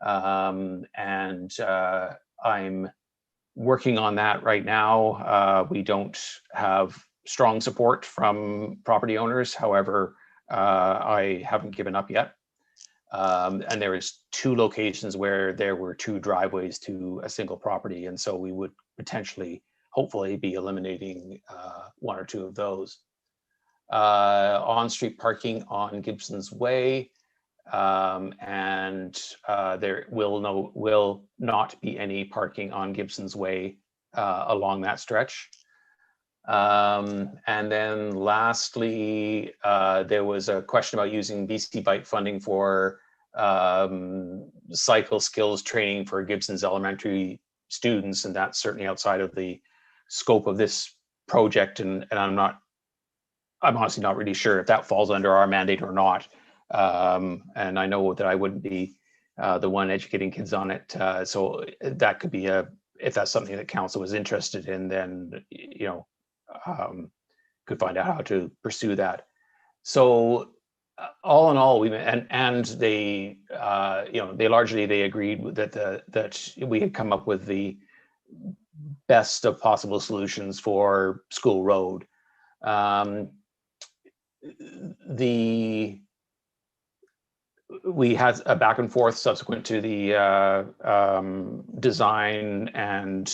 and I'm working on that right now. We don't have strong support from property owners. However, I haven't given up yet. And there was 2 locations where there were 2 driveways to a single property. And so we would potentially, hopefully, be eliminating 1 or 2 of those. On-street parking on Gibsons Way, and there will not be any parking on Gibsons Way along that stretch. And then lastly, there was a question about using BC Bike funding for cycle skills training for Gibsons elementary students, and that's certainly outside of the scope of this project, and I'm honestly not really sure if that falls under our mandate or not. And I know that I wouldn't be the one educating kids on it. So that could be if that's something that council was interested in, then, could find out how to pursue that. So all in all, and they, they largely agreed that we had come up with the best of possible solutions for School Road. We had a back and forth subsequent to the design, and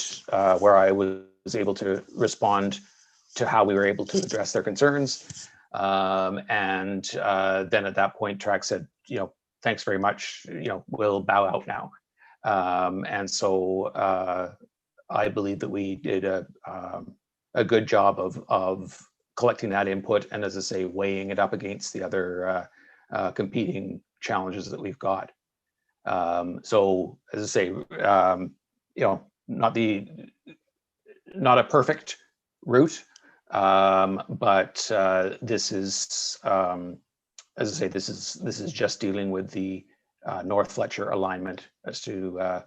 where I was able to respond to how we were able to address their concerns. And then at that point, TRAC said, thanks very much, we'll bow out now. And so I believe that we did a good job of collecting that input, and, as I say, weighing it up against the other competing challenges that we've got. So, as I say, not a perfect route, but this is, as I say, this is just dealing with the North Fletcher alignment as to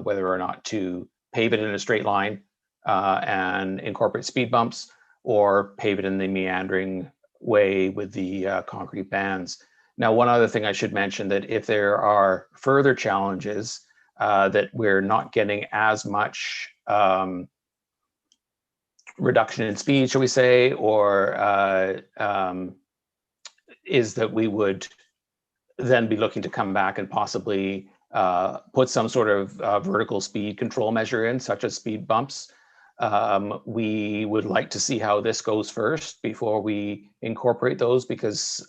whether or not to pave it in a straight line and incorporate speed bumps, or pave it in the meandering way with the concrete bands. Now, one other thing I should mention, that if there are further challenges that we're not getting as much reduction in speed, shall we say, or is that we would then be looking to come back and possibly put some sort of vertical speed control measure in, such as speed bumps. We would like to see how this goes first before we incorporate those, because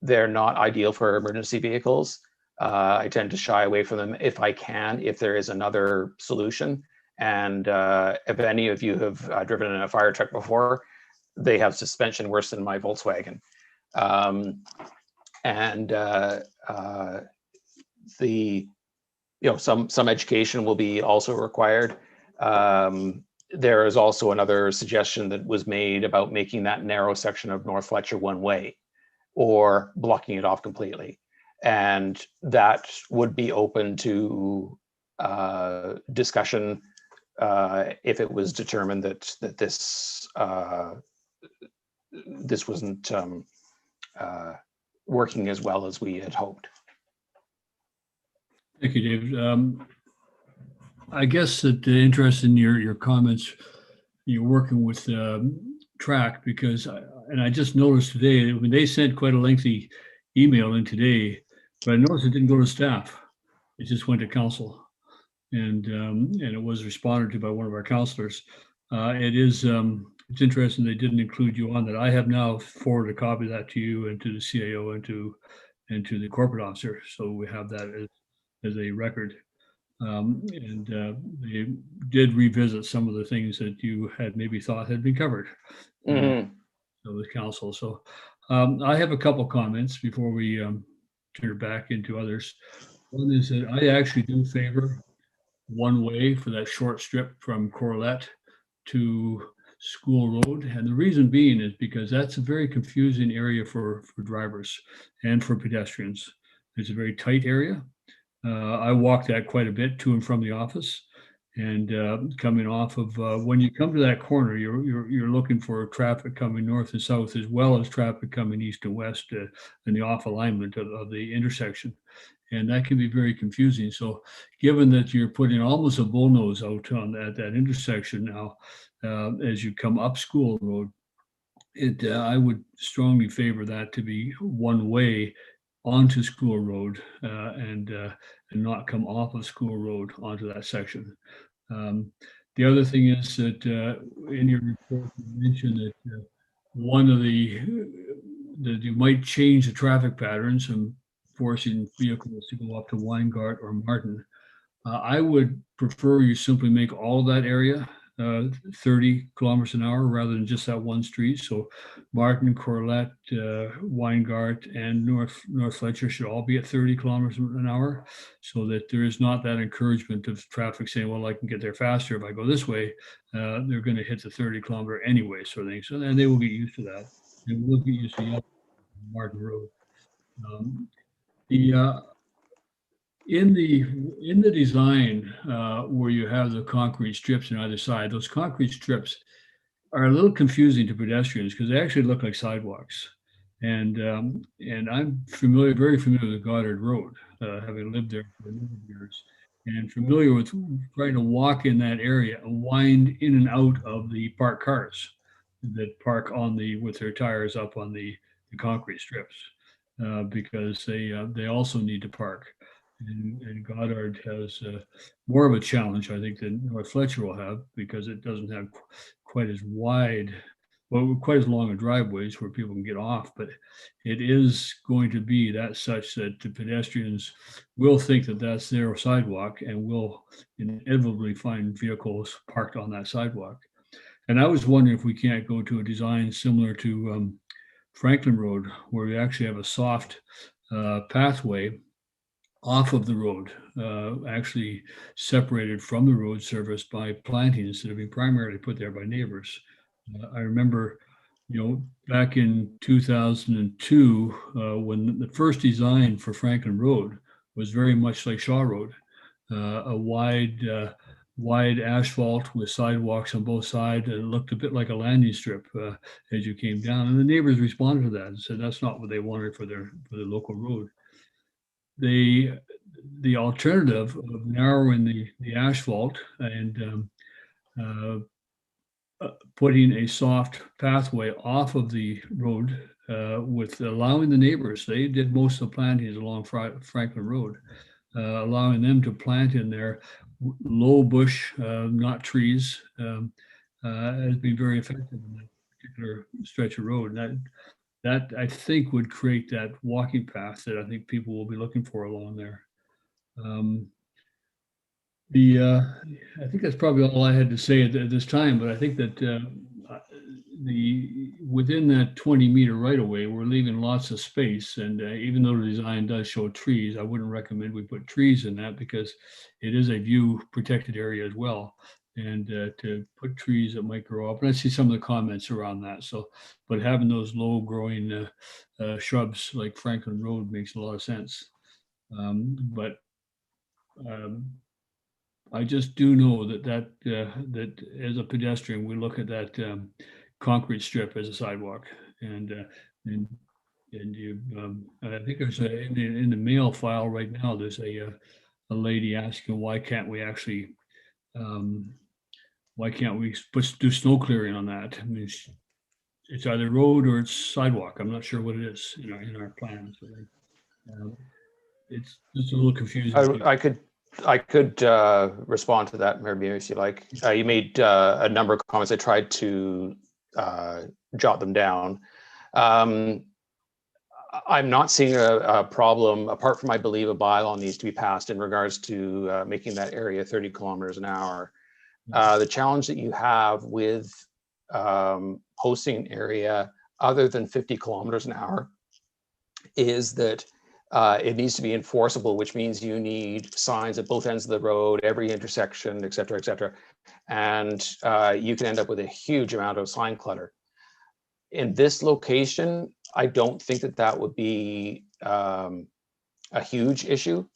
they're not ideal for emergency vehicles. I tend to shy away from them if I can, if there is another solution. And if any of you have driven in a fire truck before, they have suspension worse than my Volkswagen. Some education will be also required. There is also another suggestion that was made about making that narrow section of North Fletcher one way, or blocking it off completely. And that would be open to discussion if it was determined that this wasn't working as well as we had hoped. Thank you, David. I guess that the interest in your comments, you're working with TRAC, because I just noticed today, when they sent quite a lengthy email in today, but I noticed it didn't go to staff. It just went to council, and it was responded to by one of our councillors. It's interesting they didn't include you on that. I have now forwarded a copy of that to you and to the CAO and to the corporate officer, so we have that as a record. They did revisit some of the things that you had maybe thought had been covered. With council. So I have a couple comments before we turn it back into others. One is that I actually do favor one way for that short strip from Correspondent to School Road. And the reason being is because that's a very confusing area for drivers and for pedestrians. It's a very tight area. I walk that quite a bit to and from the office, and coming off of when you come to that corner, you're looking for traffic coming north and south, as well as traffic coming east and west in the off alignment of the intersection. and that can be very confusing. So given that you're putting almost a bullnose out on that intersection now, as you come up School Road, I would strongly favor that to be one way onto School Road, and not come off of School Road onto that section. The other thing is that in your report, you mentioned that one of that you might change the traffic patterns and forcing vehicles to go up to Weingart or Martin. I would prefer you simply make all that area 30 kilometers an hour rather than just that one street. So Martin, Corlett, Weingart, and North Fletcher should all be at 30 kilometers an hour, so that there is not that encouragement of traffic saying, well, I can get there faster if I go this way. They're going to hit the 30-kilometer anyway, sort of thing. So then they will get used to that. And we'll get used to Martin Road. The in the design where you have the concrete strips on either side, those concrete strips are a little confusing to pedestrians because they actually look like sidewalks. And I'm very familiar with Goddard Road, having lived there for a number of years, and familiar with trying to walk in that area and wind in and out of the parked cars that park with their tires up on the concrete strips, because they also need to park. And Goddard has more of a challenge, I think, than North Fletcher will have, because it doesn't have quite as quite as long a driveways where people can get off. But it is going to be such that the pedestrians will think that that's their sidewalk and will inevitably find vehicles parked on that sidewalk. And I was wondering if we can't go to a design similar to Franklin Road, where we actually have a soft pathway off of the road, actually separated from the road surface by plantings that have been primarily put there by neighbors. I remember, back in 2002, when the first design for Franklin Road was very much like Shaw Road, a wide asphalt with sidewalks on both sides, and it looked a bit like a landing strip as you came down. And the neighbors responded to that and said that's not what they wanted for their local road. The alternative of narrowing the asphalt and putting a soft pathway off of the road, with allowing the neighbors, they did most of the plantings along Franklin Road, allowing them to plant in there low bush, not trees, has been very effective in that particular stretch of road. And that I think would create that walking path that I think people will be looking for along there. I think that's probably all I had to say at this time, but I think that within that 20-meter right of way, we're leaving lots of space. And even though the design does show trees, I wouldn't recommend we put trees in that, because it is a view protected area as well. And to put trees that might grow up, and I see some of the comments around that. So, but having those low growing shrubs like Franklin Road makes a lot of sense. I just do know that as a pedestrian, we look at that concrete strip as a sidewalk, and you, I think there's in the mail file right now. There's a lady asking why can't we actually do snow clearing on that? I mean, it's either road or it's sidewalk. I'm not sure what it is in our plans. It's just a little confusing. I could respond to that, Mayor Beer, if you like. You made a number of comments. I tried to jot them down. I'm not seeing a problem, apart from I believe a bylaw needs to be passed in regards to making that area 30 kilometers an hour. The challenge that you have with posting an area other than 50 kilometers an hour is that it needs to be enforceable, which means you need signs at both ends of the road, every intersection, et cetera, et cetera. And you can end up with a huge amount of sign clutter. In this location, I don't think that would be a huge issue.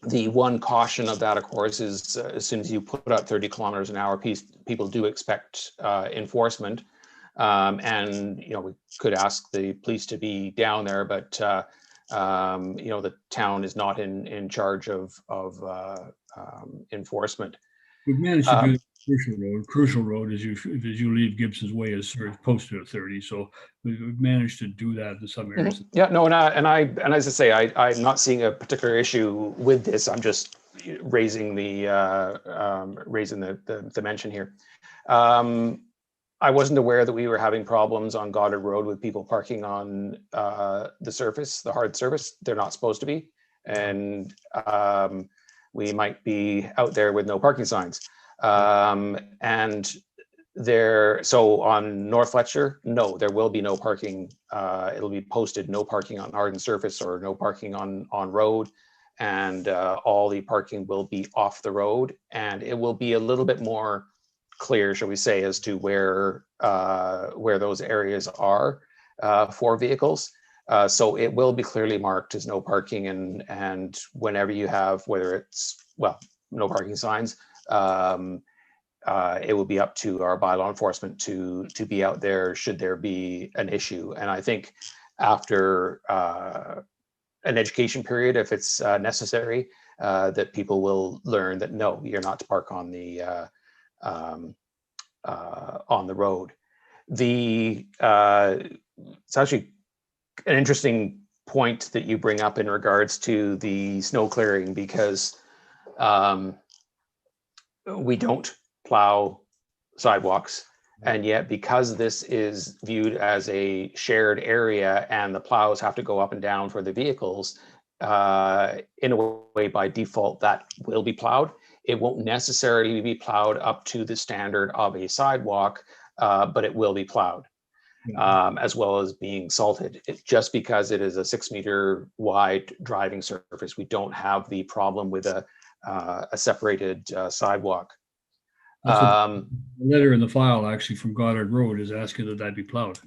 The one caution of that, of course, is as soon as you put up 30 kilometers an hour, people do expect enforcement. And we could ask the police to be down there, but The town is not in charge of enforcement. We've managed to do Crucial Road. Crucial Road, as you leave Gibson's Way, is sort of posted at 30. So we've managed to do that in some areas. Yeah, no, and as I say, I'm not seeing a particular issue with this. I'm just raising the mention here. I wasn't aware that we were having problems on Goddard Road with people parking on the surface, the hard surface. They're not supposed to be, and we might be out there with no parking signs. So on North Fletcher, no, there will be no parking. It'll be posted, no parking on hardened surface or no parking on road. And all the parking will be off the road, and it will be a little bit more clear, shall we say, as to where those areas are for vehicles. So it will be clearly marked as no parking, and whenever you have, whether it's, no parking signs, it will be up to our bylaw enforcement to be out there should there be an issue. And I think after an education period, if it's necessary, that people will learn that no, you're not to park on the road. It's actually an interesting point that you bring up in regards to the snow clearing, because we don't plow sidewalks, and yet because this is viewed as a shared area and the plows have to go up and down for the vehicles, in a way by default that will be plowed. It won't necessarily be plowed up to the standard of a sidewalk, but it will be plowed, as well as being salted. Just because it is a 6 meter wide driving surface, we don't have the problem with a separated sidewalk. The letter in the file actually from Goddard Road is asking that be plowed,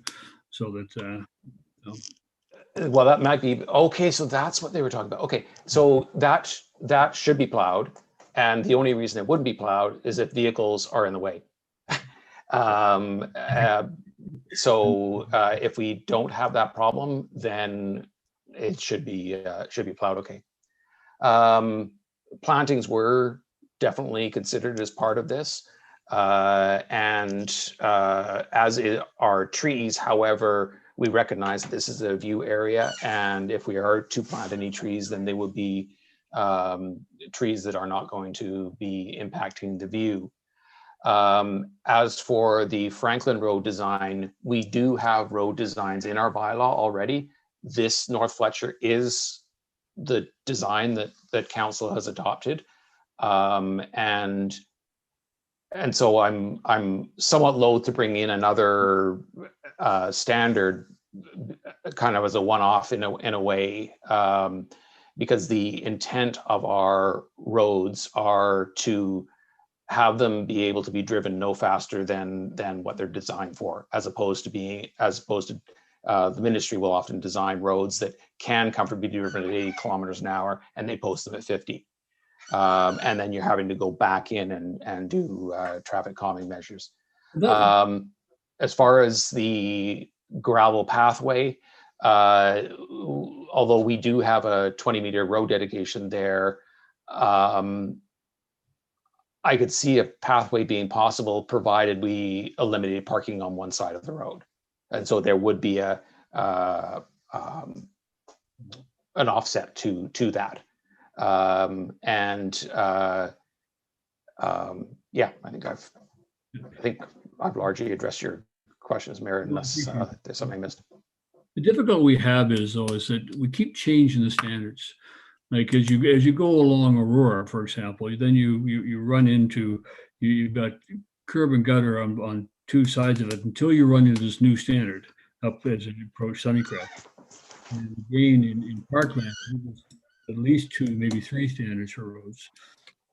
so that. Well, that might be okay. So that's what they were talking about. Okay, so that should be plowed, and the only reason it wouldn't be plowed is if vehicles are in the way. So if we don't have that problem, then it should be plowed. Okay. Plantings were definitely considered as part of this, and as are trees. However, we recognize that this is a view area, and if we are to plant any trees, then they would be trees that are not going to be impacting the view. As for the Franklin Road design, we do have road designs in our bylaw already. This North Fletcher is the design that council has adopted. And so I'm somewhat loath to bring in another standard, kind of as a one-off in a way, because the intent of our roads are to have them be able to be driven no faster than what they're designed for, as opposed to the ministry will often design roads that can comfortably be driven at 80 kilometers an hour, and they post them at 50. And then you're having to go back in and do traffic calming measures. As far as the gravel pathway, although we do have a 20-meter road dedication there, I could see a pathway being possible provided we eliminated parking on one side of the road. And so there would be an offset to that. Yeah, I think I've largely addressed your questions, Mayor, unless there's something I missed. The difficulty we have is that we keep changing the standards. Like as you go along Aurora, for example, then you run into, you've got curb and gutter on two sides of it until you run into this new standard up as you approach Sunnycrest. And again, in Parkland, at least 2, maybe 3 standards for roads.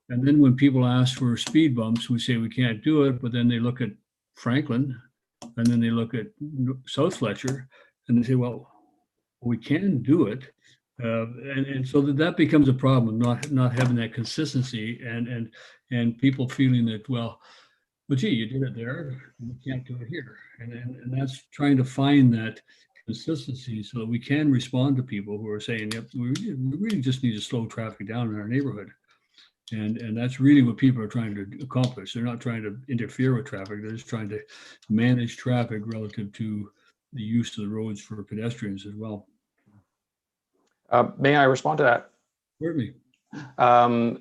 And then when people ask for speed bumps, we say we can't do it, but then they look at Franklin, and then they look at South Fletcher, and they say, well, we can do it. And so that becomes a problem, not having that consistency, and people feeling that, well, gee, you did it there, and you can't do it here. And that's trying to find that consistency so that we can respond to people who are saying, yep, we really just need to slow traffic down in our neighborhood. And that's really what people are trying to accomplish. They're not trying to interfere with traffic. They're just trying to manage traffic relative to the use of the roads for pedestrians as well. May I respond to that? Certainly.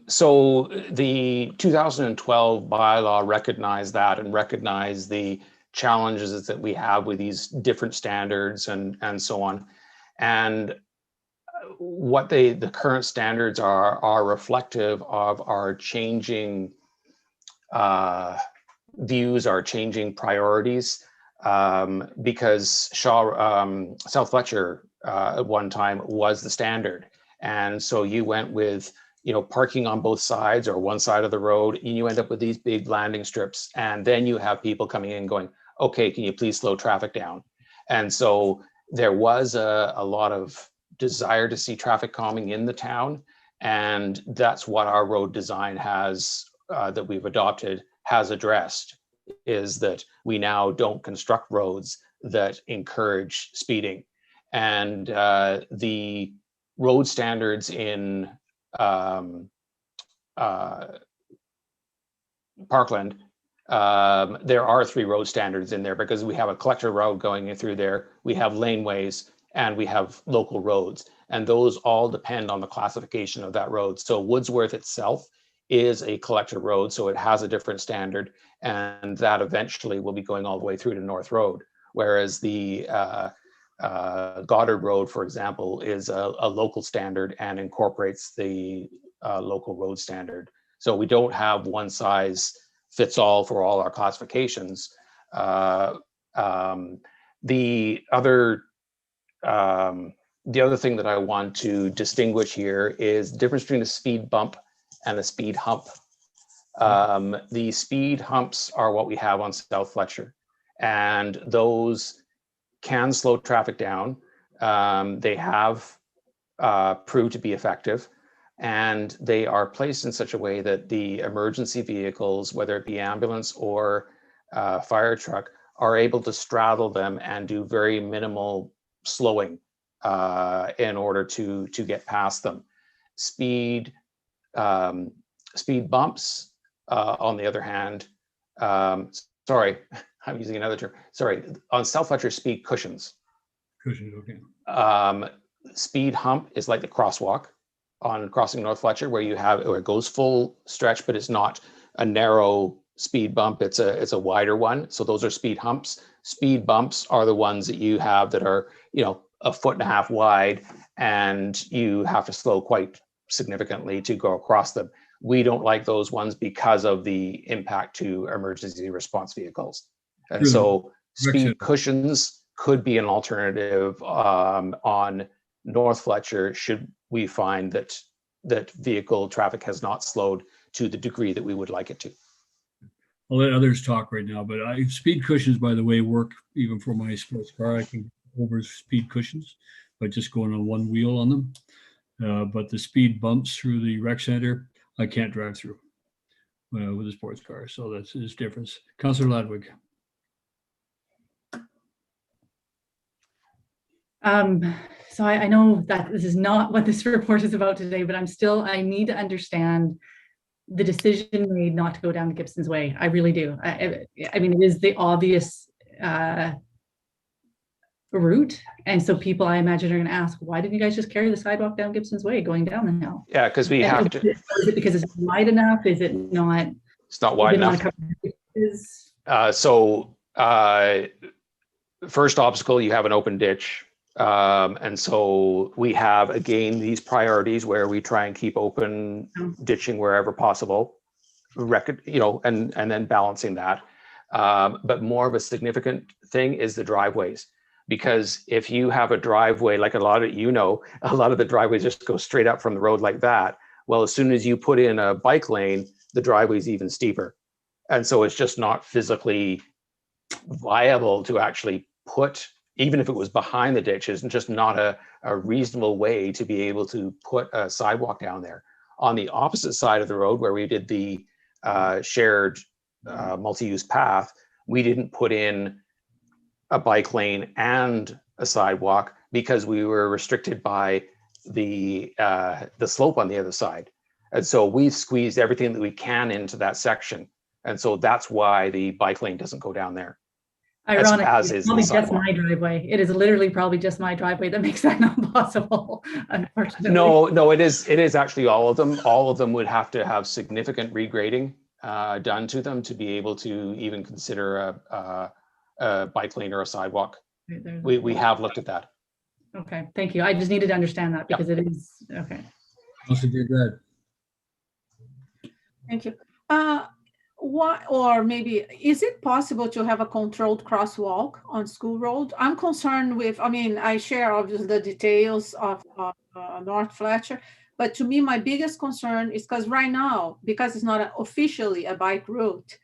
So the 2012 bylaw recognized that and recognized the challenges that we have with these different standards and so on. And what the current standards are reflective of our changing views, our changing priorities, because South Fletcher at one time was the standard. And so you went with, parking on both sides or one side of the road, and you end up with these big landing strips. And then you have people coming in going, okay, can you please slow traffic down? And so there was a lot of desire to see traffic calming in the town. And that's what our road design has, that we've adopted, has addressed, is that we now don't construct roads that encourage speeding. And the road standards in Parkland, there are 3 road standards in there because we have a collector road going in through there, we have laneways, and we have local roads. And those all depend on the classification of that road. So Woodsworth itself is a collector road, so it has a different standard, and that eventually will be going all the way through to North Road. Whereas the Goddard Road, for example, is a local standard and incorporates the local road standard. So we don't have one size fits all for all our classifications. The other thing that I want to distinguish here is the difference between a speed bump and a speed hump. The speed humps are what we have on South Fletcher, and those can slow traffic down. They have proved to be effective, and they are placed in such a way that the emergency vehicles, whether it be ambulance or fire truck, are able to straddle them and do very minimal slowing in order to get past them. Speed bumps, on the other hand, sorry, I'm using another term. Sorry, on South Fletcher, speed cushions. Cushions, okay. Speed hump is like the crosswalk on crossing North Fletcher, where it goes full stretch, but it's not a narrow speed bump. It's a wider one. So those are speed humps. Speed bumps are the ones that you have that are, 1.5 feet wide, and you have to slow quite significantly to go across them. We don't like those ones because of the impact to emergency response vehicles. And so speed cushions could be an alternative on North Fletcher should we find that vehicle traffic has not slowed to the degree that we would like it to. I'll let others talk right now, but speed cushions, by the way, work even for my sports car. I can go over speed cushions by just going on one wheel on them. But the speed bumps through the rec center, I can't drive through with a sports car. So that's his difference. Councillor Ladwig. So I know that this is not what this report is about today, but I need to understand the decision made not to go down Gibsons Way. I really do. I mean, it is the obvious route. And so people, I imagine, are going to ask, why didn't you guys just carry the sidewalk down Gibsons Way going down the hill? Yeah, because we have to. Is it because it's wide enough? Is it not? It's not wide enough. First obstacle, you have an open ditch. And so we have, again, these priorities where we try and keep open ditching wherever possible, and then balancing that. But more of a significant thing is the driveways, because if you have a driveway, like a lot of the driveways just go straight up from the road like that. Well, as soon as you put in a bike lane, the driveway is even steeper. And so it's just not physically viable to actually put, even if it was behind the ditches, and just not a reasonable way to be able to put a sidewalk down there. On the opposite side of the road, where we did the shared multi-use path, we didn't put in a bike lane and a sidewalk because we were restricted by the slope on the other side. And so we've squeezed everything that we can into that section. And so that's why the bike lane doesn't go down there. Ironically, as it's is the probably just sidewalk. my driveway. It is literally probably just my driveway that makes that not possible, unfortunately. No, it is actually all of them. All of them would have to have significant regrading done to them to be able to even consider a bike lane or a sidewalk. We have looked at that. Okay, thank you. I just needed to understand that Yep. because it is, okay. Also do that. Thank you. What, or maybe, is it possible to have a controlled crosswalk on school road? I'm concerned with, I mean, I share obviously the details of North Fletcher, but to me, my biggest concern is because right now, because it's not officially a bike route,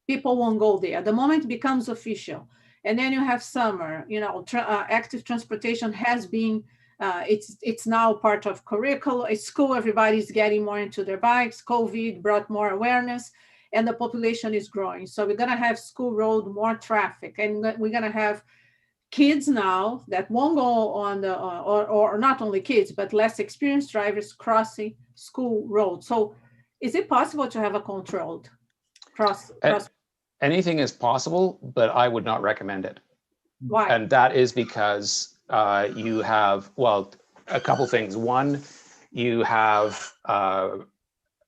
people won't go there. The moment it becomes official, and then you have summer, you know, active transportation has been, it's now part of curriculum. At school, everybody's getting more into their bikes. COVID brought more awareness, and the population is growing. So we're gonna have school road, more traffic, and we're gonna have kids now that won't go on the, or not only kids, but less experienced drivers crossing school road. So is it possible to have a controlled cross? Anything is possible, but I would not recommend it. Why? And that is because you have, well, a couple things. One, you have,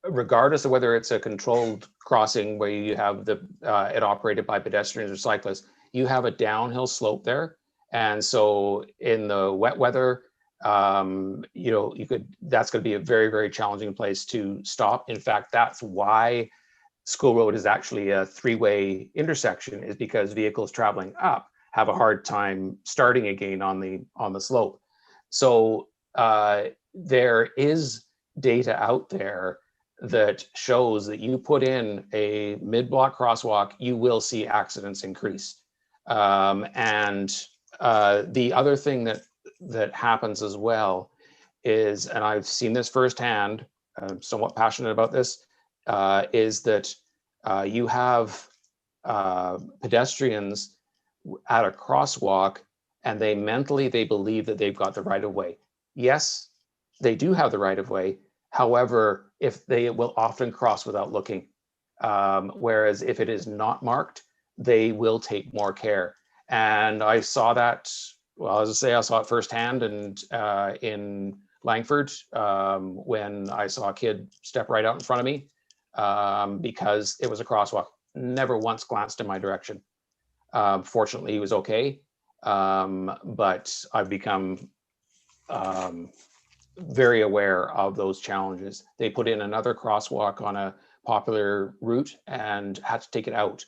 regardless of whether it's a controlled crossing where you have it operated by pedestrians or cyclists, you have a downhill slope there. And so in the wet weather, you know, that's going to be a very, very challenging place to stop. In fact, that's why School Road is actually a three-way intersection, is because vehicles traveling up have a hard time starting again on the slope. So there is data out there that shows that you put in a mid-block crosswalk, you will see accidents increase. And the other thing that happens as well is, and I've seen this firsthand, I'm somewhat passionate about this, is that you have pedestrians at a crosswalk and they believe that they've got the right of way. Yes, they do have the right of way. However, if they will often cross without looking, whereas if it is not marked, they will take more care. And I saw that, well, as I say, I saw it firsthand, and in Langford, when I saw a kid step right out in front of me because it was a crosswalk, never once glanced in my direction. Fortunately, he was okay, but I've become very aware of those challenges. They put in another crosswalk on a popular route and had to take it out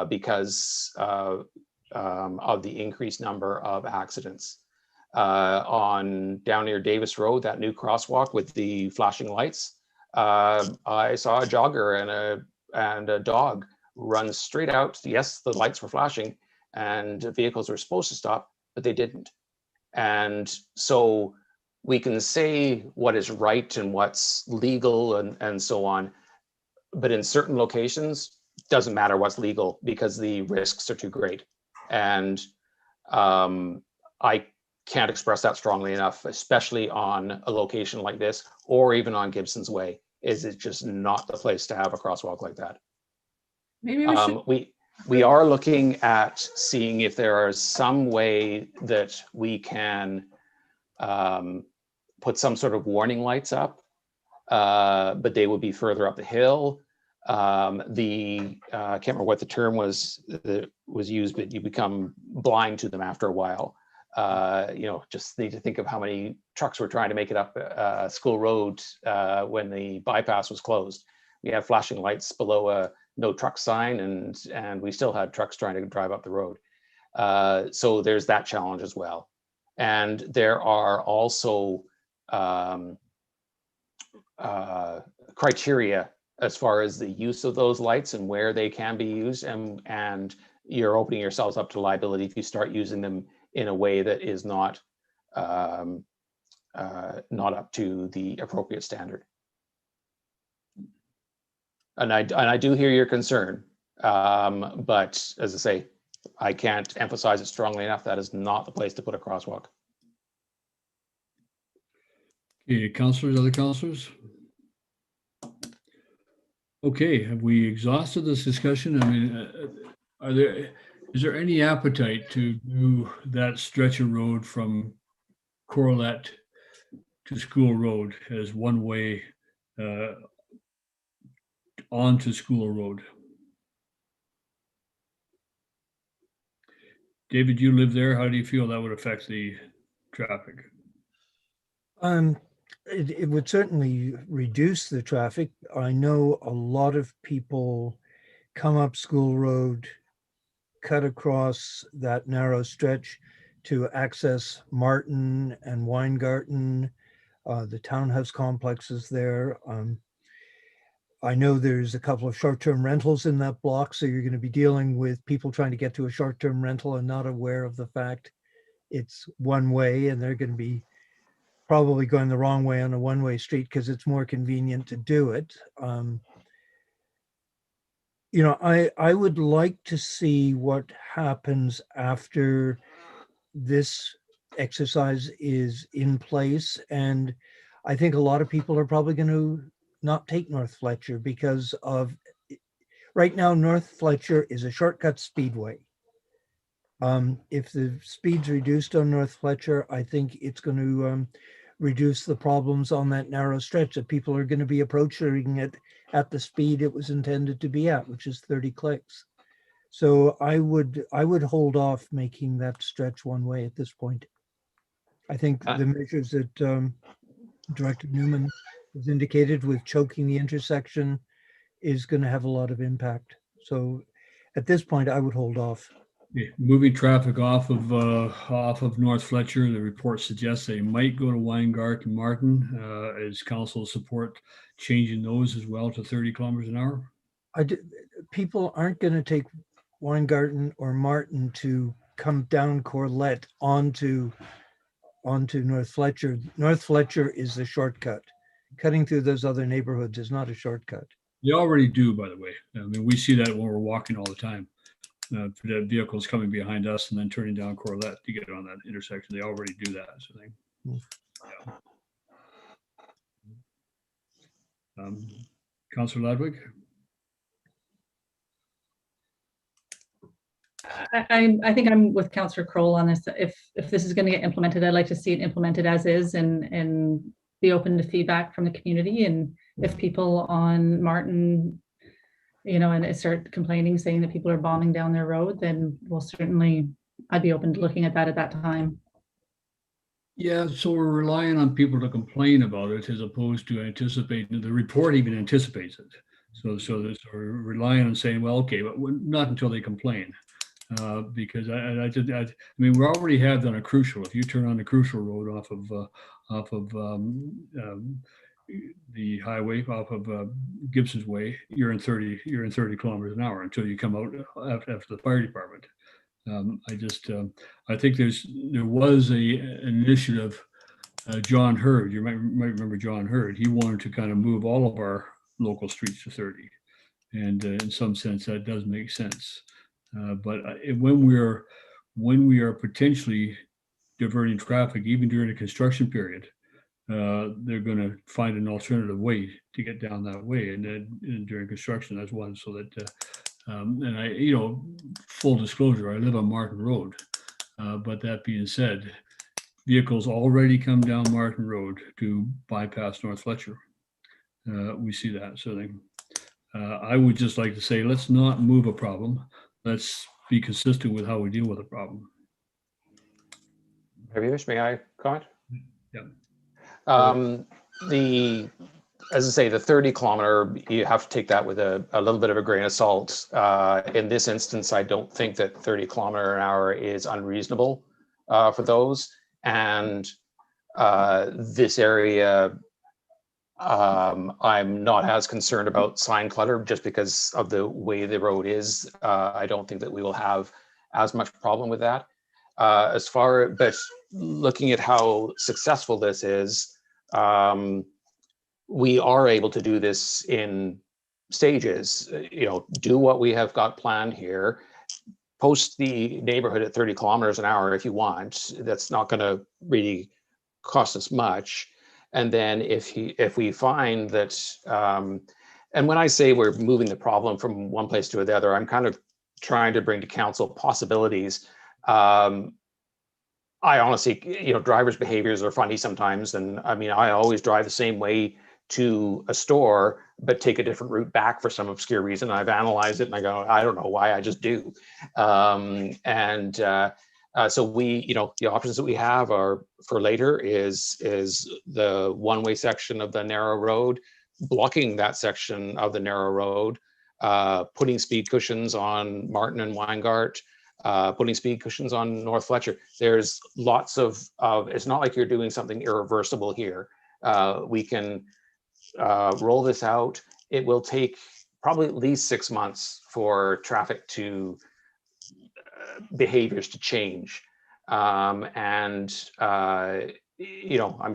because of the increased number of accidents. On down near Davis Road, that new crosswalk with the flashing lights, I saw a jogger and a dog run straight out. Yes, the lights were flashing and vehicles were supposed to stop, but they didn't. And so we can say what is right and what's legal and so on, but in certain locations, it doesn't matter what's legal because the risks are too great. And I can't express that strongly enough, especially on a location like this, or even on Gibsons Way. Is it just not the place to have a crosswalk like that? Maybe we should. We are looking at seeing if there is some way that we can put some sort of warning lights up, but they will be further up the hill. I can't remember what the term was that was used, but you become blind to them after a while. You know, just need to think of how many trucks were trying to make it up School Road when the bypass was closed. We have flashing lights below a no truck sign, and we still had trucks trying to drive up the road. So there's that challenge as well. And there are also criteria as far as the use of those lights and where they can be used, and you're opening yourselves up to liability if you start using them in a way that is not up to the appropriate standard. And I do hear your concern, but as I say, I can't emphasize it strongly enough. That is not the place to put a crosswalk. Okay, councilors, other councilors? Okay, have we exhausted this discussion? I mean, is there any appetite to do that stretch of road from Correspondent to School Road as one way onto School Road? David, you live there. How do you feel that would affect the traffic? It would certainly reduce the traffic. I know a lot of people come up School Road, cut across that narrow stretch to access Martin and Weingarten, the townhouse complexes there. I know there's a couple of short-term rentals in that block, so you're going to be dealing with people trying to get to a short-term rental and not aware of the fact it's one way, and they're going to be probably going the wrong way on a one-way street because it's more convenient to do it. You know, I would like to see what happens after this exercise is in place. And I think a lot of people are probably going to not take North Fletcher because of, right now, North Fletcher is a shortcut speedway. If the speed's reduced on North Fletcher, I think it's going to reduce the problems on that narrow stretch that people are going to be approaching it at the speed it was intended to be at, which is 30 clicks. So I would hold off making that stretch one way at this point. I think the measures that Director Newman has indicated with choking the intersection is going to have a lot of impact. So at this point, I would hold off. Yeah, moving traffic off of North Fletcher, the report suggests they might go to Weingarten and Martin. Is council support changing those as well to 30 kilometers an hour? People aren't going to take Weingarten or Martin to come down Corlett onto North Fletcher. North Fletcher is the shortcut. Cutting through those other neighborhoods is not a shortcut. They already do, by the way. I mean, we see that when we're walking all the time. For the vehicles coming behind us and then turning down Corlett to get on that intersection. They already do that. So yeah. Councillor Ludwig? I think I'm with Councillor Kroll on this. If this is going to get implemented, I'd like to see it implemented as is and be open to feedback from the community. And if people on Martin, you know, and start complaining, saying that people are bombing down their road, then I'd be open to looking at that time. Yeah, so we're relying on people to complain about it as opposed to anticipating. The report even anticipates it. So we're relying on saying, well, okay, but not until they complain. Because I mean, we already have done a crucial. If you turn on the crucial road off of the highway, off of Gibsons Way, you're in 30 kilometers an hour until you come out after the fire department. I think there was an initiative. John Hurd, you might remember John Hurd. He wanted to kind of move all of our local streets to 30, and in some sense that does make sense. But when we are potentially diverting traffic, even during the construction period, they're going to find an alternative way to get down that way, and then during construction, that's one. So that, and I, you know, full disclosure, I live on Martin Road, but that being said, vehicles already come down Martin Road to bypass North Fletcher. We see that. So I would just like to say, let's not move a problem. Let's be consistent with how we deal with a problem. May I comment? Yeah. As I say, the 30 kilometer, you have to take that with a little bit of a grain of salt. In this instance, I don't think that 30 kilometer an hour is unreasonable for those. And this area, I'm not as concerned about sign clutter just because of the way the road is. I don't think that we will have as much problem with that. But looking at how successful this is, we are able to do this in stages. You know, do what we have got planned here, post the neighborhood at 30 kilometers an hour if you want. That's not going to really cost us much. And then if we find that, and when I say we're moving the problem from one place to the other, I'm kind of trying to bring to council possibilities. I honestly, drivers' behaviors are funny sometimes. And I mean, I always drive the same way to a store, but take a different route back for some obscure reason. I've analyzed it and I go, I don't know why, I just do. So we, the options that we have are for later is the one-way section of the narrow road, blocking that section of the narrow road, putting speed cushions on Martin and Weingart, putting speed cushions on North Fletcher. There's lots of it's not like you're doing something irreversible here. We can roll this out. It will take probably at least 6 months for traffic to behaviors to change. I'm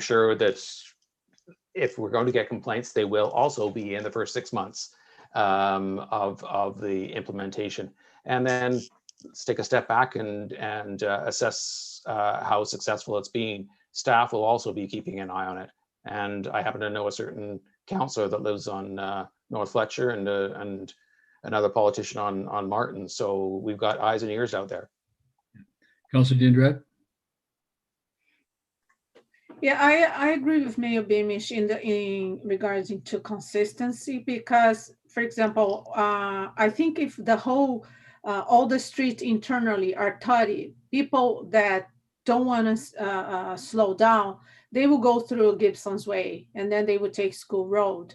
sure that if we're going to get complaints, they will also be in the first 6 months of the implementation. And then let's take a step back and assess how successful it's been. Staff will also be keeping an eye on it. And I happen to know a certain councillor that lives on North Fletcher and another politician on Martin. So we've got eyes and ears out there. Councillor Dindrat? Yeah, I agree with Mayor Beamish in regards to consistency, because, for example, I think if the whole all the streets internally are 30, people that don't want to slow down, they will go through Gibsons Way and then they would take School Road.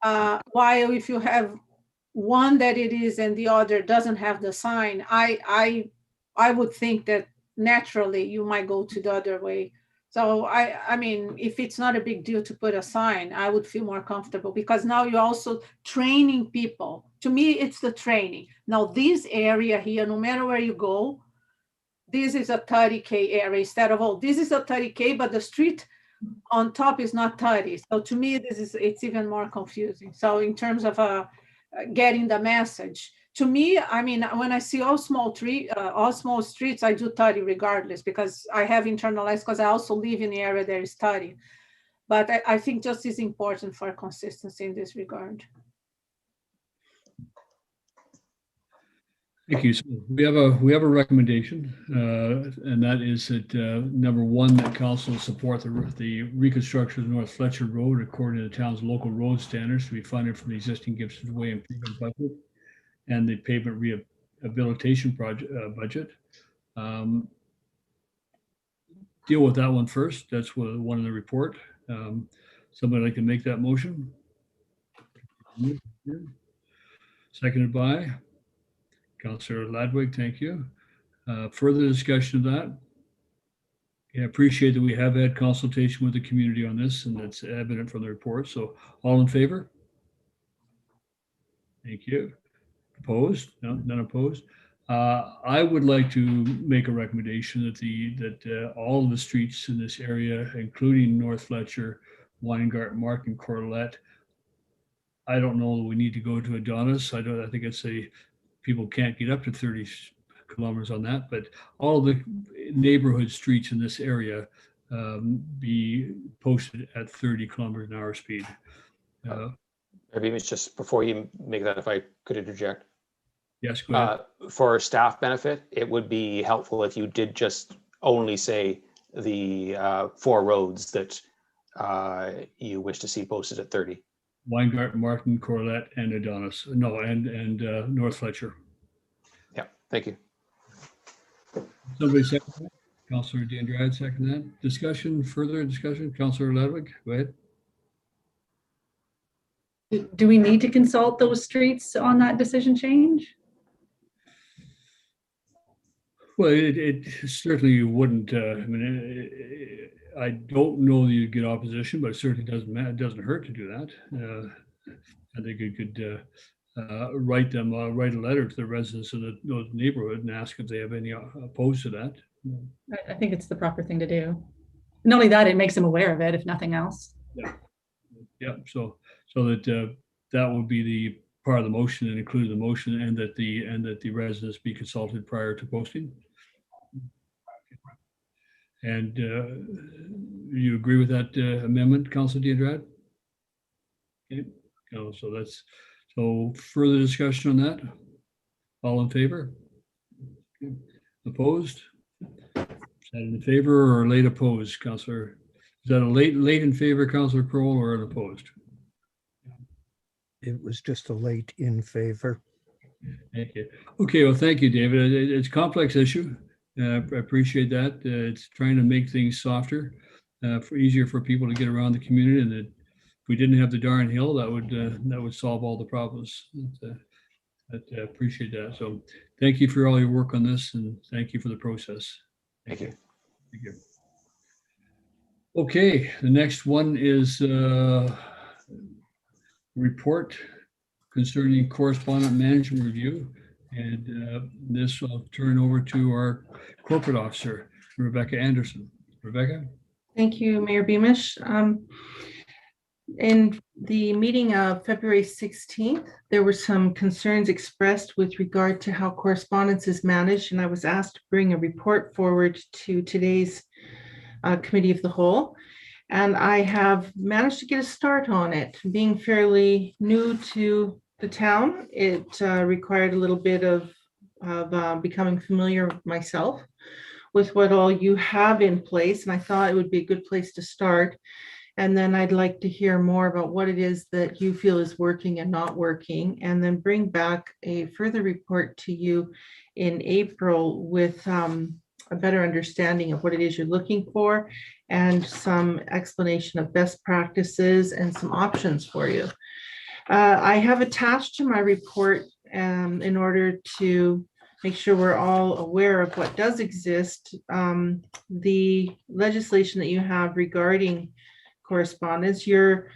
While if you have one that it is and the other doesn't have the sign, I would think that naturally you might go to the other way. So I mean, if it's not a big deal to put a sign, I would feel more comfortable, because now you're also training people. To me, it's the training. Now this area here, no matter where you go, this is a 30K area instead of, oh, this is a 30K, but the street on top is not 30. So to me, it's even more confusing. So in terms of getting the message, to me, I mean, when I see all small streets, I do 30 regardless, because I have internalized, because I also live in the area that is 30. But I think just is important for consistency in this regard. Thank you. So we have a recommendation, and that is that number one, that council support the reconstruction of North Fletcher Road according to the town's local road standards to be funded from the existing Gibsons Way improvement budget and the pavement rehabilitation project budget. Deal with that one first. That's one in the report. Somebody like to make that motion? Seconded by Councillor Ladwig, thank you. Further discussion of that? Yeah, appreciate that we have had consultation with the community on this, and that's evident from the report. So all in favor? Thank you. Opposed? No, none opposed. I would like to make a recommendation that all of the streets in this area, including North Fletcher, Weingart, Mark, and Corlett, I don't know that we need to go to Adonis. I think it's people can't get up to 30 kilometers on that, but all the neighborhood streets in this area be posted at 30 kilometers an hour speed. Maybe it's just before you make that, if I could interject. Yes, go ahead. For staff benefit, it would be helpful if you did just only say the 4 roads that you wish to see posted at 30. Weingart, Martin, Corlett, and Adonis. No, and North Fletcher. Yeah, thank you. Somebody second that? Councillor D'Andrade second that. Discussion, further discussion? Councillor Ladwig, go ahead. Do we need to consult those streets on that decision change? Well, it certainly wouldn't. I mean, I don't know that you'd get opposition, but it certainly doesn't hurt to do that. I think you could write a letter to the residents of the neighborhood and ask if they have any opposed to that. I think it's the proper thing to do. Not only that, it makes them aware of it, if nothing else. Yeah. So that that would be the part of the motion and include the motion, and that the residents be consulted prior to posting. And you agree with that amendment, Councilor Diandrad? Okay. So further discussion on that? All in favor? Okay. Opposed? Is that in favor or late opposed, Councilor? Is that a late in favor, Councilor Crowell, or an opposed? It was just a late in favor. Thank you. Okay, well, thank you, David. It's a complex issue. I appreciate that. It's trying to make things softer, easier for people to get around the community. And that if we didn't have the darn hill, that would solve all the problems. I appreciate that. So thank you for all your work on this, and thank you for the process. Thank you. Thank you. Okay, the next one is report concerning correspondent management review. And this I'll turn over to our corporate officer, Rebecca Anderson. Rebecca? Thank you, Mayor Beamish. In the meeting of February 16th, there were some concerns expressed with regard to how correspondence is managed, and I was asked to bring a report forward to today's Committee of the Whole. And I have managed to get a start on it. Being fairly new to the town, it required a little bit of becoming familiar myself with what all you have in place, and I thought it would be a good place to start. And then I'd like to hear more about what it is that you feel is working and not working, and then bring back a further report to you in April with a better understanding of what it is you're looking for, and some explanation of best practices and some options for you. I have attached to my report in order to make sure we're all aware of what does exist, the legislation that you have regarding correspondence. Your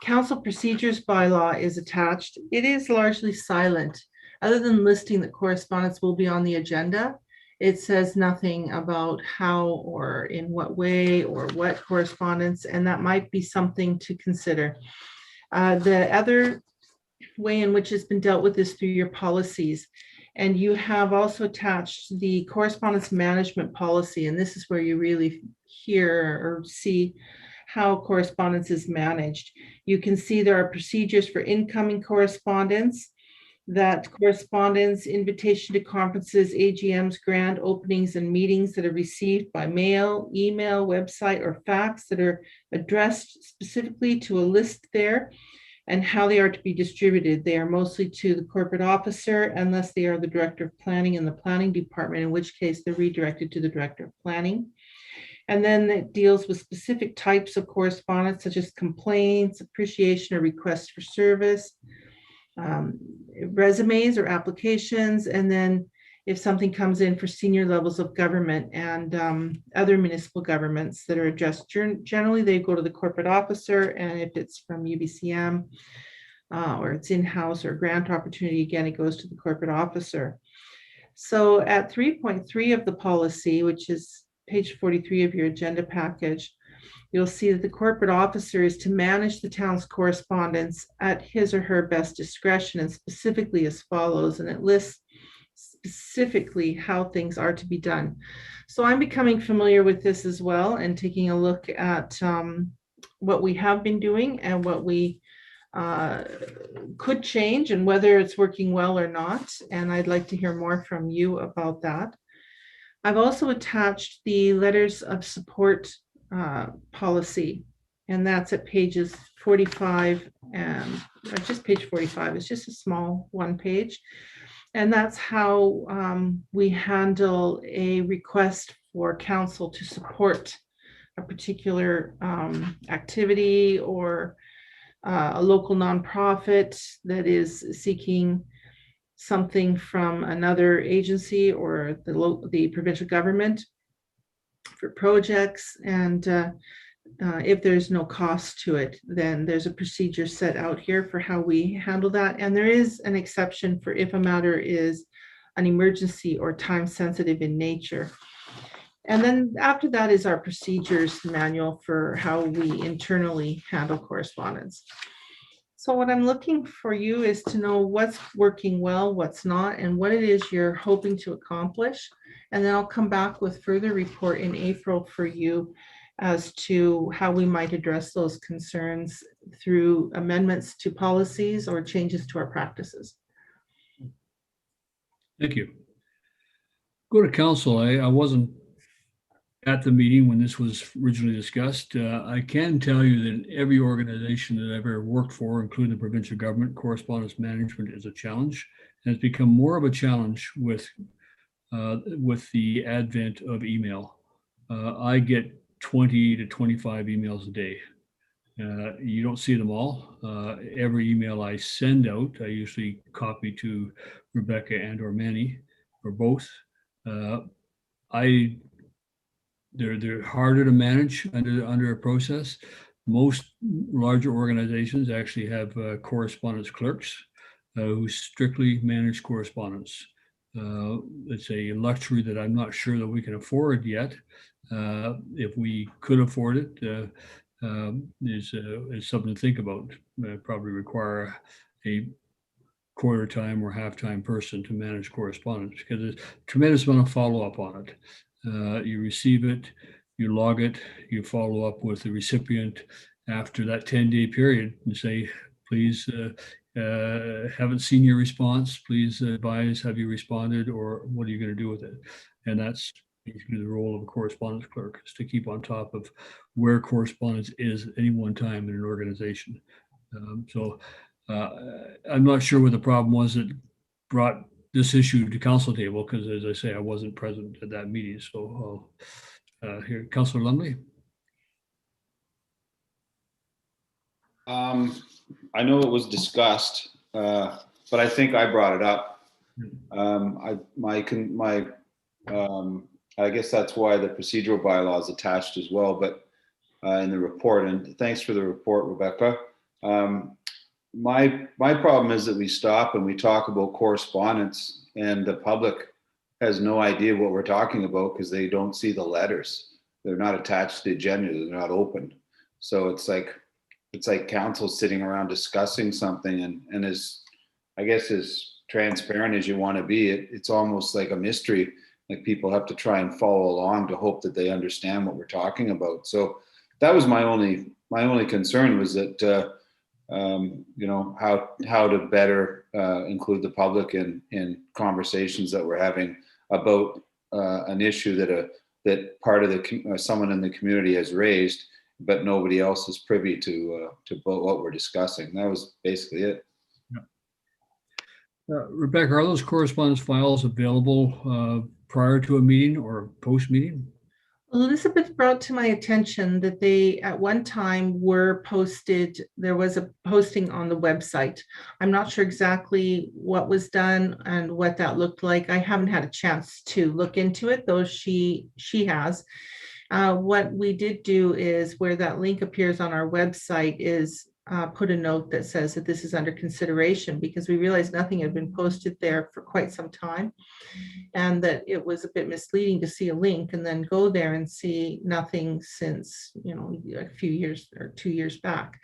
council procedures bylaw is attached. It is largely silent. Other than listing that correspondence will be on the agenda, it says nothing about how or in what way or what correspondence, and that might be something to consider. The other way in which it's been dealt with is through your policies. And you have also attached the correspondence management policy, and this is where you really hear or see how correspondence is managed. You can see there are procedures for incoming correspondence, that correspondence, invitation to conferences, AGMs, grand openings, and meetings that are received by mail, email, website, or fax that are addressed specifically to a list there, and how they are to be distributed. They are mostly to the corporate officer, unless they are the director of planning in the planning department, in which case they're redirected to the director of planning. And then it deals with specific types of correspondence, such as complaints, appreciation, or requests for service, resumes or applications, and then if something comes in for senior levels of government and other municipal governments that are addressed, generally they go to the corporate officer, and if it's from UBCM or it's in-house or grant opportunity, again, it goes to the corporate officer. So at 3.3 of the policy, which is page 43 of your agenda package, you'll see that the corporate officer is to manage the town's correspondence at his or her best discretion, and specifically as follows, and it lists specifically how things are to be done. So I'm becoming familiar with this as well, and taking a look at what we have been doing and what we could change, and whether it's working well or not. And I'd like to hear more from you about that. I've also attached the letters of support policy, and that's at pages 45 and just page 45. It's just a small one page, and that's how we handle a request for council to support a particular activity, or a local nonprofit that is seeking something from another agency or the provincial government for projects. And if there's no cost to it, then there's a procedure set out here for how we handle that. And there is an exception for if a matter is an emergency or time sensitive in nature. And then after that is our procedures manual for how we internally handle correspondence. So what I'm looking for you is to know what's working well, what's not, and what it is you're hoping to accomplish. And then I'll come back with further report in April for you as to how we might address those concerns through amendments to policies or changes to our practices. Thank you. Go to council. I wasn't at the meeting when this was originally discussed. I can tell you that every organization that I've ever worked for, including the provincial government, correspondence management is a challenge, and it's become more of a challenge with the advent of email. I get 20 to 25 emails a day. You don't see them all. Every email I send out, I usually copy to Rebecca and or Manny, or both. They're harder to manage under a process. Most larger organizations actually have correspondence clerks who strictly manage correspondence. It's a luxury that I'm not sure that we can afford yet. If we could afford it, is something to think about. Probably require a quarter time or half-time person to manage correspondence, because there's a tremendous amount of follow-up on it. You receive it, you log it, you follow up with the recipient after that 10-day period and say, please, haven't seen your response, please advise, have you responded, or what are you going to do with it? And that's basically the role of a correspondence clerk, is to keep on top of where correspondence is at any one time in an organization. I'm not sure what the problem was that brought this issue to council table, because as I say, I wasn't present at that meeting. So here, Councillor Lumley. I know it was discussed, but I think I brought it up. I guess that's why the procedural bylaw is attached as well, but in the report, and thanks for the report, Rebecca. My problem is that we stop and we talk about correspondence and the public has no idea what we're talking about because they don't see the letters. They're not attached to the agenda, they're not opened. So it's like council sitting around discussing something, and as transparent as you want to be, it's almost like a mystery. Like people have to try and follow along to hope that they understand what we're talking about. So that was my only concern, was that how to better include the public in conversations that we're having about an issue that part of someone in the community has raised, but nobody else is privy to what we're discussing. That was basically it. Yeah. Rebecca, are those correspondence files available prior to a meeting or post meeting? Elizabeth brought to my attention that they at one time were posted. There was a posting on the website. I'm not sure exactly what was done and what that looked like. I haven't had a chance to look into it, though she has. What we did do is, where that link appears on our website, is put a note that says that this is under consideration, because we realized nothing had been posted there for quite some time, and that it was a bit misleading to see a link and then go there and see nothing since, a few years or 2 years back.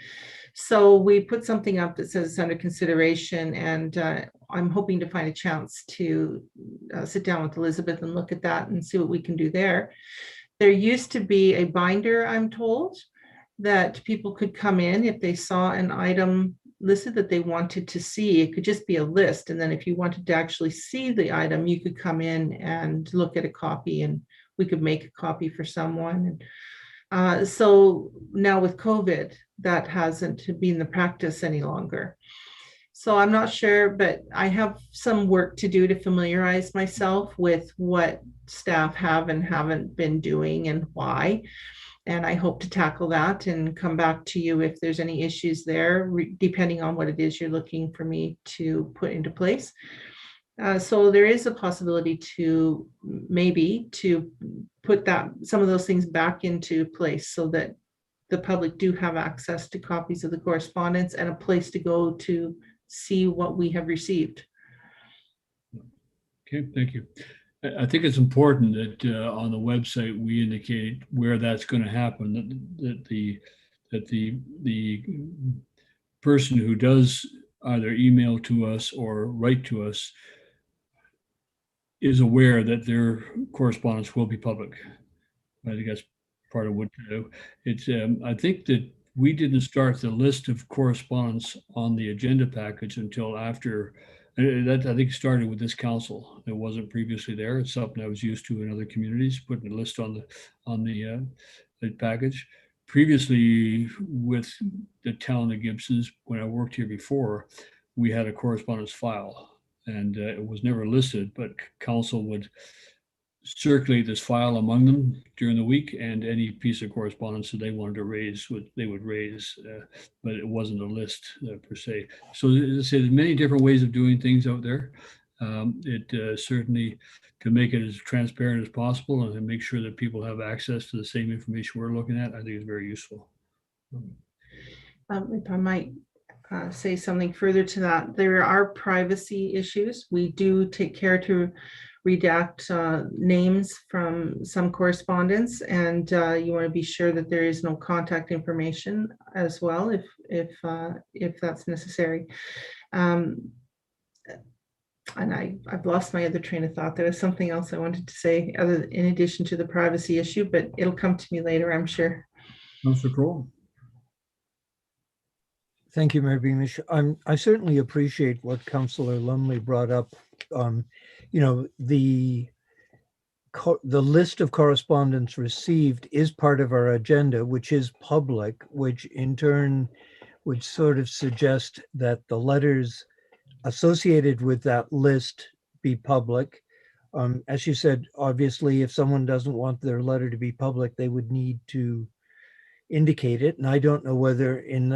So we put something up that says it's under consideration, and I'm hoping to find a chance to sit down with Elizabeth and look at that and see what we can do there. There used to be a binder, I'm told, that people could come in if they saw an item listed that they wanted to see. It could just be a list, and then if you wanted to actually see the item, you could come in and look at a copy, and we could make a copy for someone. So now with COVID, that hasn't been the practice any longer. So I'm not sure, but I have some work to do to familiarize myself with what staff have and haven't been doing and why. And I hope to tackle that and come back to you if there's any issues there, depending on what it is you're looking for me to put into place. So there is a possibility to put some of those things back into place, so that the public do have access to copies of the correspondence and a place to go to see what we have received. Okay, thank you. I think it's important that on the website we indicate where that's going to happen. That the person who does either email to us or write to us is aware that their correspondence will be public. I think that's part of what it's. I think that we didn't start the list of correspondence on the agenda package until after. That I think started with this council. It wasn't previously there. It's something I was used to in other communities, putting a list on the package. Previously, with the town of Gibsons, when I worked here before, we had a correspondence file, and it was never listed, but council would circulate this file among them during the week, and any piece of correspondence that they wanted to raise, they would raise, but it wasn't a list per se. So there's many different ways of doing things out there. It certainly, to make it as transparent as possible and make sure that people have access to the same information we're looking at, I think is very useful. If I might say something further to that, there are privacy issues. We do take care to redact names from some correspondence, and you want to be sure that there is no contact information as well, if that's necessary. And I've lost my other train of thought. There was something else I wanted to say, in addition to the privacy issue, but it'll come to me later, I'm sure. Councillor Crowell. Thank you, Mayor Beamish. I certainly appreciate what Councillor Lumley brought up. You know, the list of correspondence received is part of our agenda, which is public, which in turn would sort of suggest that the letters associated with that list be public. As you said, obviously, if someone doesn't want their letter to be public, they would need to indicate it. And I don't know whether in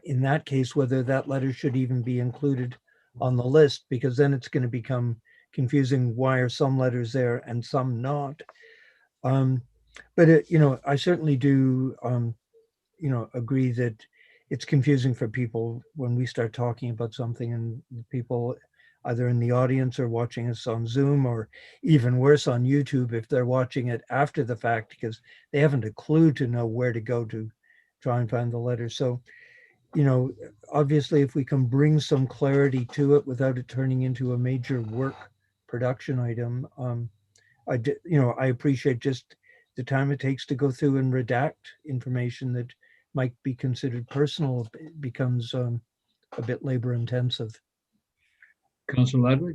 that case, whether that letter should even be included on the list, because then it's going to become confusing. Why are some letters there and some not? But you know, I certainly do, you know, agree that it's confusing for people when we start talking about something and people either in the audience or watching us on Zoom, or even worse on YouTube if they're watching it after the fact, because they haven't a clue to know where to go to try and find the letter. So, you know, obviously if we can bring some clarity to it without it turning into a major work production item, I appreciate just the time it takes to go through and redact information that might be considered personal. It becomes a bit labor intensive. Councillor Ladwig.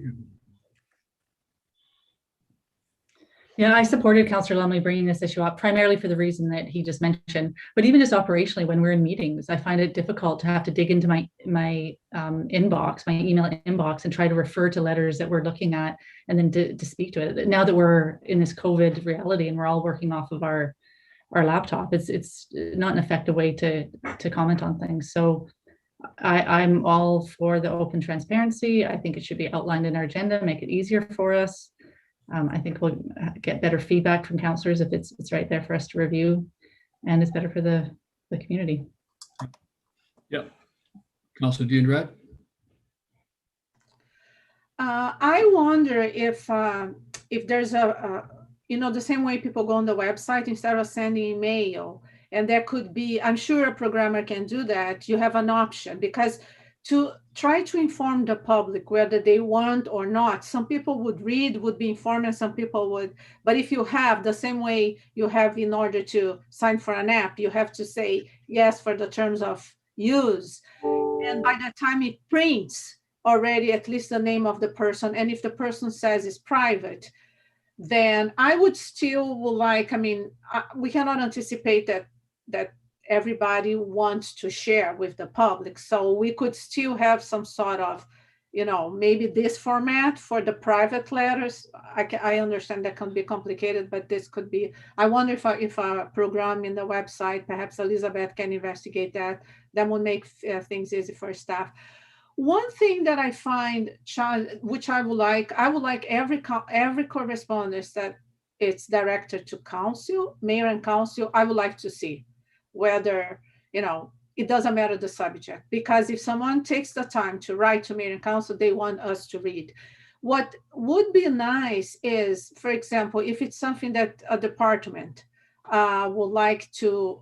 Yeah, I supported Councillor Lumley bringing this issue up primarily for the reason that he just mentioned. But even just operationally, when we're in meetings, I find it difficult to have to dig into my inbox, my email inbox, and try to refer to letters that we're looking at and then to speak to it. Now that we're in this COVID reality and we're all working off of our laptop, it's not an effective way to comment on things. So I'm all for the open transparency. I think it should be outlined in our agenda, make it easier for us. I think we'll get better feedback from councillors if it's right there for us to review, and it's better for the community. Yeah. Councillor Diendrad. I wonder if there's the same way people go on the website, instead of sending email, and there could be, I'm sure a programmer can do that, you have an option, because to try to inform the public whether they want or not, some people would read, would be informed, and some people would, but if you have the same way you have in order to sign for an app, you have to say yes for the terms of use. And by the time it prints already at least the name of the person, and if the person says it's private, then I would still like, we cannot anticipate that everybody wants to share with the public. So we could still have some sort of, maybe this format for the private letters. I understand that can be complicated, but this could be, I wonder if a program in the website, perhaps Elizabeth can investigate that would make things easy for staff. One thing that I find, which I would like every correspondence that it's directed to council, mayor and council, I would like to see whether, it doesn't matter the subject, because if someone takes the time to write to mayor and council, they want us to read. What would be nice is, for example, if it's something that a department would like to,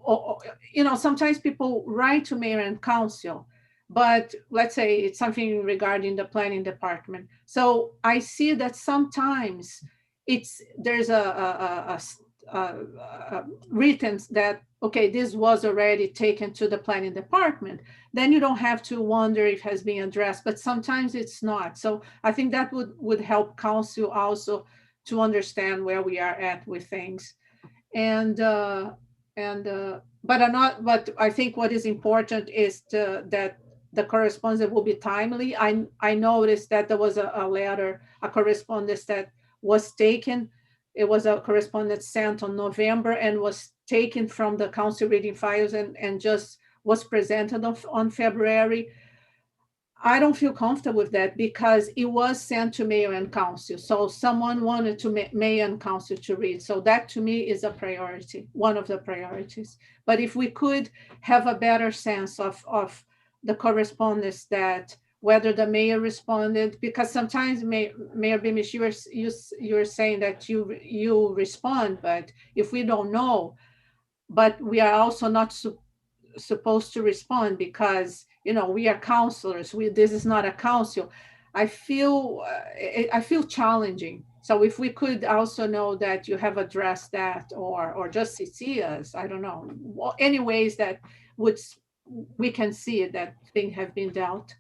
sometimes people write to mayor and council, but let's say it's something regarding the planning department. So I see that sometimes there's a written that, okay, this was already taken to the planning department. Then you don't have to wonder if it has been addressed, but sometimes it's not. So I think that would help council also to understand where we are at with things. But I think what is important is that the correspondence will be timely. I noticed that there was a letter, a correspondence that was taken. It was a correspondence sent on November and was taken from the council reading files and just was presented on February. I don't feel comfortable with that because it was sent to mayor and council. So someone wanted to mayor and council to read. So that to me is a priority, one of the priorities. But if we could have a better sense of the correspondence, that whether the mayor responded, because sometimes Mayor Beamish, you're saying that you respond, but if we don't know, but we are also not supposed to respond because we are counselors. This is not a council. I feel challenging. So if we could also know that you have addressed that, or just CC us, I don't know, any ways that we can see it, that things have been dealt.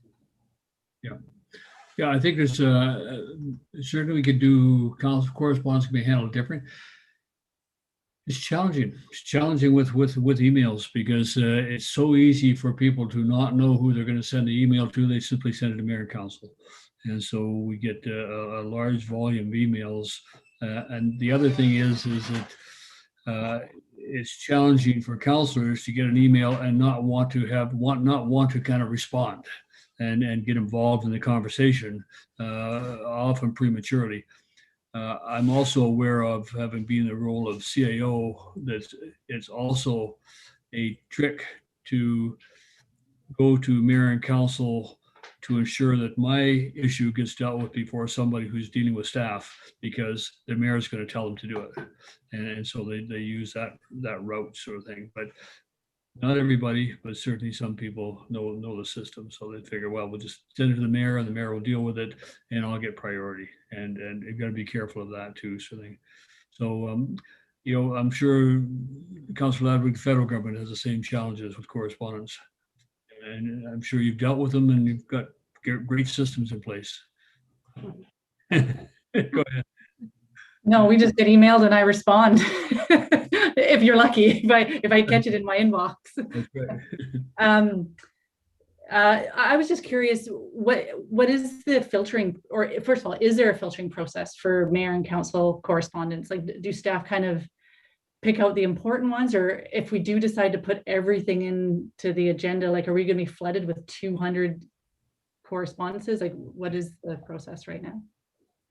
Yeah, I think there's certainly we could do correspondence can be handled different. It's challenging. It's challenging with emails because it's so easy for people to not know who they're going to send the email to. They simply send it to mayor and council, and so we get a large volume of emails. And the other thing is that it's challenging for counselors to get an email and not want to kind of respond and get involved in the conversation, often prematurely. I'm also aware of, having been in the role of CAO, that it's also a trick to go to mayor and council to ensure that my issue gets dealt with before somebody who's dealing with staff, because the mayor is going to tell them to do it. And so they use that route sort of thing. But not everybody, but certainly some people know the system. So they figure, well, we'll just send it to the mayor and the mayor will deal with it and I'll get priority. And you've got to be careful of that too. So I'm sure Councillor Ladwig, the federal government has the same challenges with correspondence. And I'm sure you've dealt with them and you've got great systems in place. Go ahead. No, we just get emailed and I respond. If you're lucky, if I catch it in my inbox. That's right. I was just curious, what is the filtering, or first of all, is there a filtering process for mayor and council correspondence? Like, do staff kind of pick out the important ones, or if we do decide to put everything into the agenda, like, are we going to be flooded with 200 correspondences? Like, what is the process right now?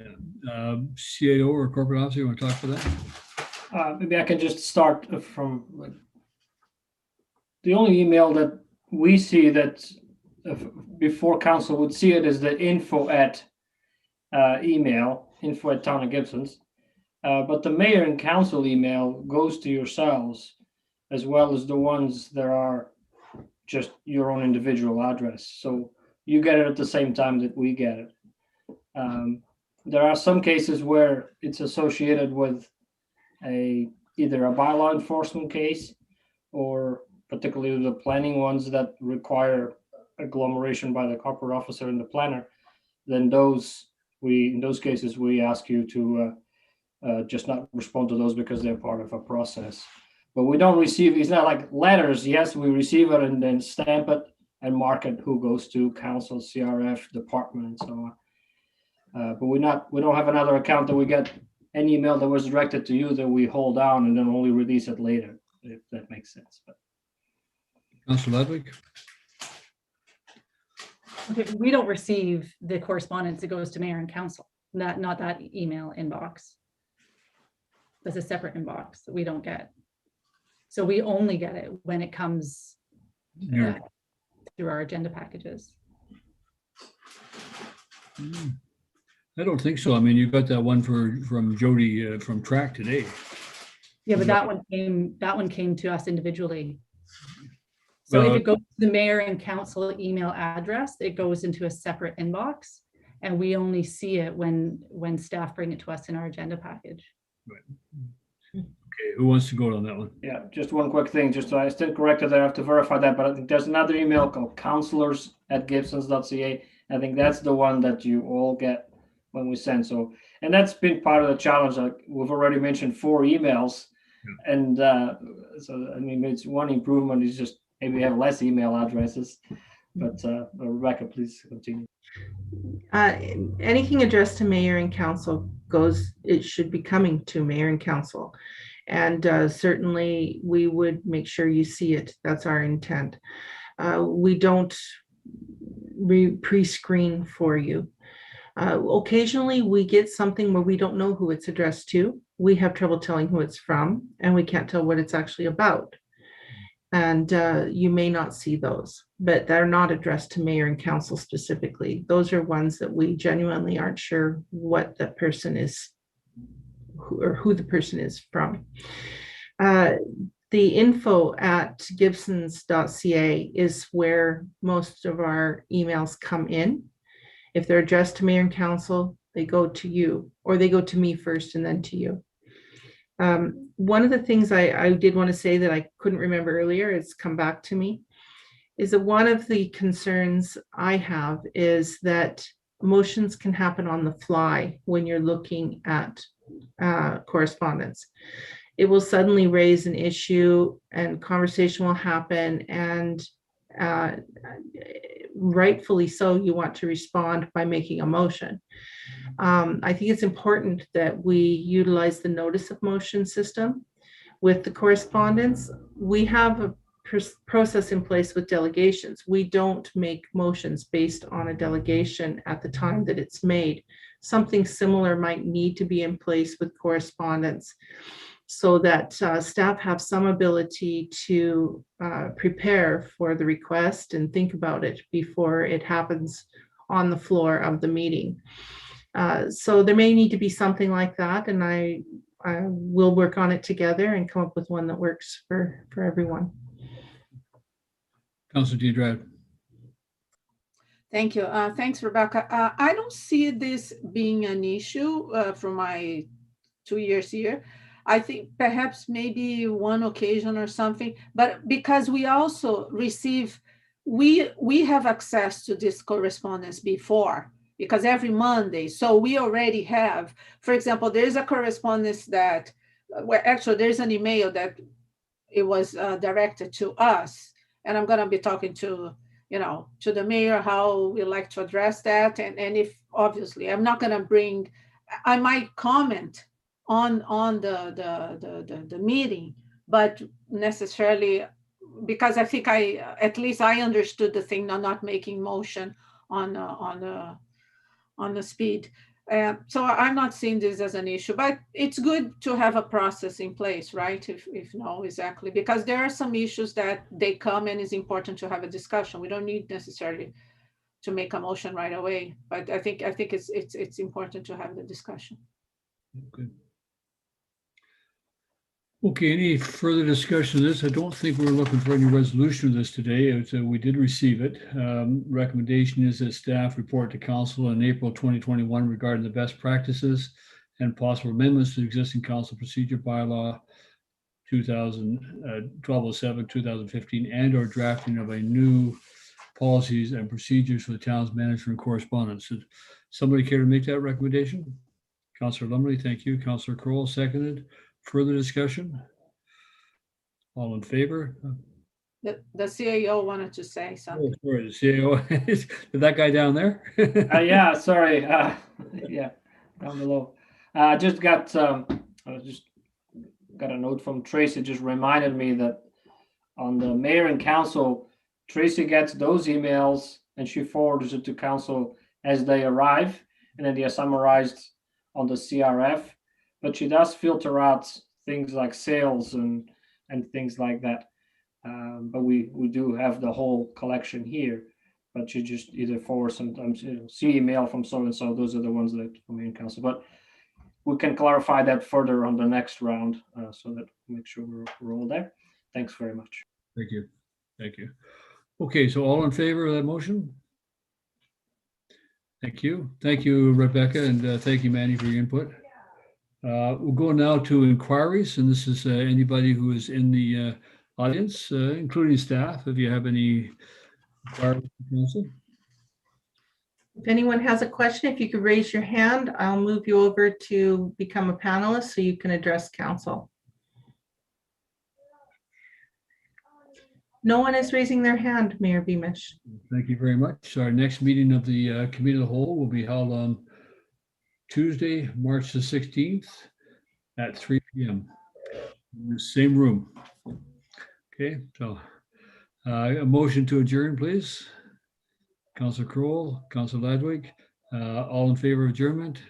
Yeah. CAO or corporate officer, you want to talk for that? Maybe I can just start from the only email that we see that before council would see it is the info at town of Gibsons. But the mayor and council email goes to yourselves, as well as the ones that are just your own individual address. So you get it at the same time that we get it. There are some cases where it's associated with either a bylaw enforcement case, or particularly the planning ones that require agglomeration by the corporate officer and the planner. Then in those cases we ask you to just not respond to those because they're part of a process. But we don't receive, it's not like letters. Yes, we receive it and then stamp it and mark it who goes to council, CRF, department, and so on. But we don't have another account that we get an email that was directed to you that we hold down and then only release it later, if that makes sense. But Councillor Ludwig? Okay, we don't receive the correspondence that goes to mayor and council, not that email inbox. That's a separate inbox that we don't get. So we only get it when it comes through our agenda packages. I don't think so. I mean, you got that one from Jody from Track today. Yeah, but that one came to us individually. So if Well- it goes to the mayor and council email address, it goes into a separate inbox. And we only see it when staff bring it to us in our agenda package. Okay, who wants to go on that one? Yeah, just one quick thing, just so I still corrected there, I have to verify that, but I think there's another email called counselors@gibsons.ca. I think that's the one that you all get when we send. So, and that's been part of the challenge. Like we've already mentioned 4 emails. And so, I mean, it's one improvement is just maybe have less email addresses. But Rebecca, please continue. Anything addressed to mayor and council it should be coming to mayor and council. And certainly we would make sure you see it. That's our intent. We don't pre-screen for you. Occasionally we get something where we don't know who it's addressed to. We have trouble telling who it's from, and we can't tell what it's actually about. And you may not see those, but they're not addressed to mayor and council specifically. Those are ones that we genuinely aren't sure what the person is, who the person is from. The info at gibsons.ca is where most of our emails come in. If they're addressed to mayor and council, they go to you, or they go to me first and then to you. One of the things I did want to say that I couldn't remember earlier, it's come back to me, is that one of the concerns I have is that motions can happen on the fly when you're looking at correspondence. It will suddenly raise an issue and conversation will happen, and rightfully so, you want to respond by making a motion. I think it's important that we utilize the notice of motion system with the correspondence. We have a process in place with delegations. We don't make motions based on a delegation at the time that it's made. Something similar might need to be in place with correspondence, so that staff have some ability to prepare for the request and think about it before it happens on the floor of the meeting. So there may need to be something like that, and I will work on it together and come up with one that works for everyone. Councilor Deirdre. Thank you. Thanks, Rebecca. I don't see this being an issue from my 2 years here. I think perhaps maybe one occasion or something, but because we also receive, we have access to this correspondence before, because every Monday, so we already have, for example, there's a correspondence that, where actually there's an email that it was directed to us, and I'm gonna be talking to, to the mayor, how we like to address that, and if, obviously, I'm not gonna bring, I might comment on the meeting, but necessarily, because I think at least I understood the thing, not making motion on the speed. So I'm not seeing this as an issue, but it's good to have a process in place, right? If no, exactly, because there are some issues that they come and it's important to have a discussion. We don't need necessarily to make a motion right away, but I think it's important to have the discussion. Good. Okay, any further discussion of this? I don't think we're looking for any resolution of this today. We did receive it. Recommendation is that staff report to council in April 2021 regarding the best practices and possible amendments to existing council procedure bylaw 1207, 2015, and or drafting of a new policies and procedures for the town's management and correspondence. Should somebody care to make that recommendation? Councillor Lumley, thank you. Councillor Crowell, seconded. Further discussion? All in favor? The CAO wanted to say something. Oh, sorry, the CAO. Is that guy down there? Yeah, sorry. Yeah, down below. Just got a note from Tracy. Just reminded me that on the mayor and council, Tracy gets those emails and she forwards it to council as they arrive, and then they are summarized on the CRF. But she does filter out things like sales and things like that. But we do have the whole collection here. But she just either forwards sometimes, see email from so and so. Those are the ones that from main council. But we can clarify that further on the next round, so that we make sure we're all there. Thanks very much. Thank you. Thank you. Okay, so all in favor of that motion? Thank you. Thank you, Rebecca, and thank you, Manny, for your input. We'll go now to inquiries, and this is anybody who is in the audience, including staff, if you have any inquiries for council. If anyone has a question, if you could raise your hand, I'll move you over to become a panelist so you can address council. No one is raising their hand, Mayor Beamish. Thank you very much. Our next meeting of the Committee of the Whole will be held on Tuesday, March the 16th at 3 p.m. in the same room. Okay, so a motion to adjourn, please. Councilor Crowell, Councilor Ladwig, all in favor of adjournment?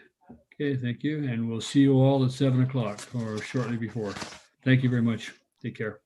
Okay, thank you. And we'll see you all at 7 o'clock or shortly before. Thank you very much. Take care.